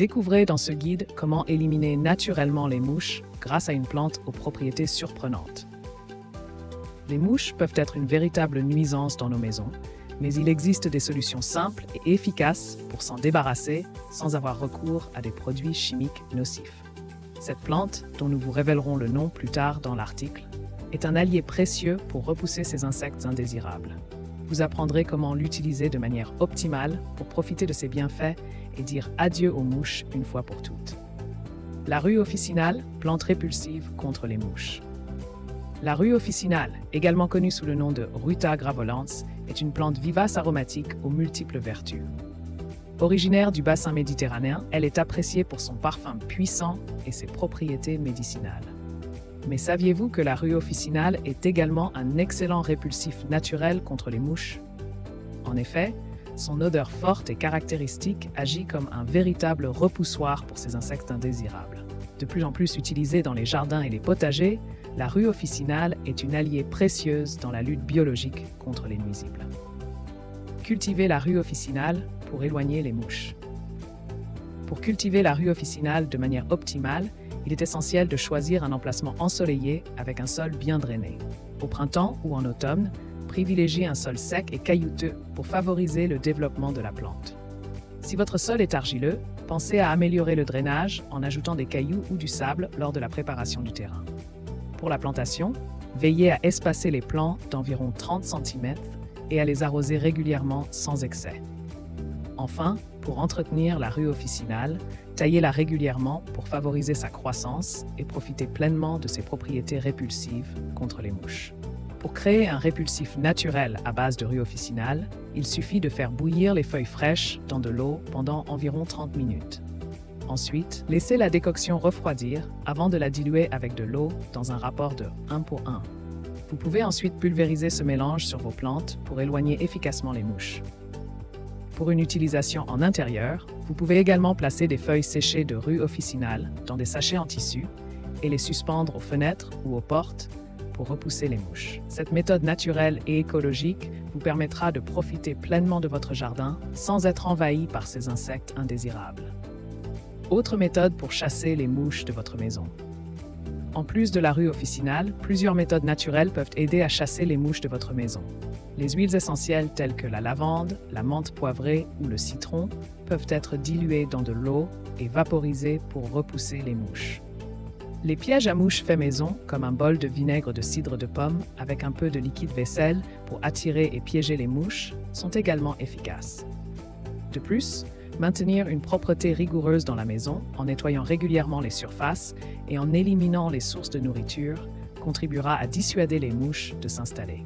Découvrez dans ce guide comment éliminer naturellement les mouches grâce à une plante aux propriétés surprenantes. Les mouches peuvent être une véritable nuisance dans nos maisons, mais il existe des solutions simples et efficaces pour s'en débarrasser sans avoir recours à des produits chimiques nocifs. Cette plante, dont nous vous révélerons le nom plus tard dans l'article, est un allié précieux pour repousser ces insectes indésirables. Vous apprendrez comment l'utiliser de manière optimale pour profiter de ses bienfaits et dire adieu aux mouches une fois pour toutes. La rue officinale, plante répulsive contre les mouches. La rue officinale, également connue sous le nom de Ruta gravolans, est une plante vivace aromatique aux multiples vertus. Originaire du bassin méditerranéen, elle est appréciée pour son parfum puissant et ses propriétés médicinales. Mais saviez-vous que la rue officinale est également un excellent répulsif naturel contre les mouches? En effet, son odeur forte et caractéristique agit comme un véritable repoussoir pour ces insectes indésirables. De plus en plus utilisée dans les jardins et les potagers, la rue officinale est une alliée précieuse dans la lutte biologique contre les nuisibles. Cultivez la rue officinale pour éloigner les mouches. Pour cultiver la rue officinale de manière optimale, il est essentiel de choisir un emplacement ensoleillé avec un sol bien drainé. Au printemps ou en automne, privilégiez un sol sec et caillouteux pour favoriser le développement de la plante. Si votre sol est argileux, pensez à améliorer le drainage en ajoutant des cailloux ou du sable lors de la préparation du terrain. Pour la plantation, veillez à espacer les plants d'environ 30 cm et à les arroser régulièrement sans excès. Enfin, pour entretenir la rue officinale, taillez-la régulièrement pour favoriser sa croissance et profiter pleinement de ses propriétés répulsives contre les mouches. Pour créer un répulsif naturel à base de rue officinale, il suffit de faire bouillir les feuilles fraîches dans de l'eau pendant environ 30 minutes. Ensuite, laissez la décoction refroidir avant de la diluer avec de l'eau dans un rapport de 1 pour 1. Vous pouvez ensuite pulvériser ce mélange sur vos plantes pour éloigner efficacement les mouches. Pour une utilisation en intérieur, vous pouvez également placer des feuilles séchées de rue officinale dans des sachets en tissu et les suspendre aux fenêtres ou aux portes pour repousser les mouches. Cette méthode naturelle et écologique vous permettra de profiter pleinement de votre jardin sans être envahi par ces insectes indésirables. Autre méthode pour chasser les mouches de votre maison. En plus de la rue officinale, plusieurs méthodes naturelles peuvent aider à chasser les mouches de votre maison. Les huiles essentielles telles que la lavande, la menthe poivrée ou le citron peuvent être diluées dans de l'eau et vaporisées pour repousser les mouches. Les pièges à mouches faits maison, comme un bol de vinaigre de cidre de pomme avec un peu de liquide vaisselle pour attirer et piéger les mouches, sont également efficaces. De plus, maintenir une propreté rigoureuse dans la maison en nettoyant régulièrement les surfaces et en éliminant les sources de nourriture contribuera à dissuader les mouches de s'installer.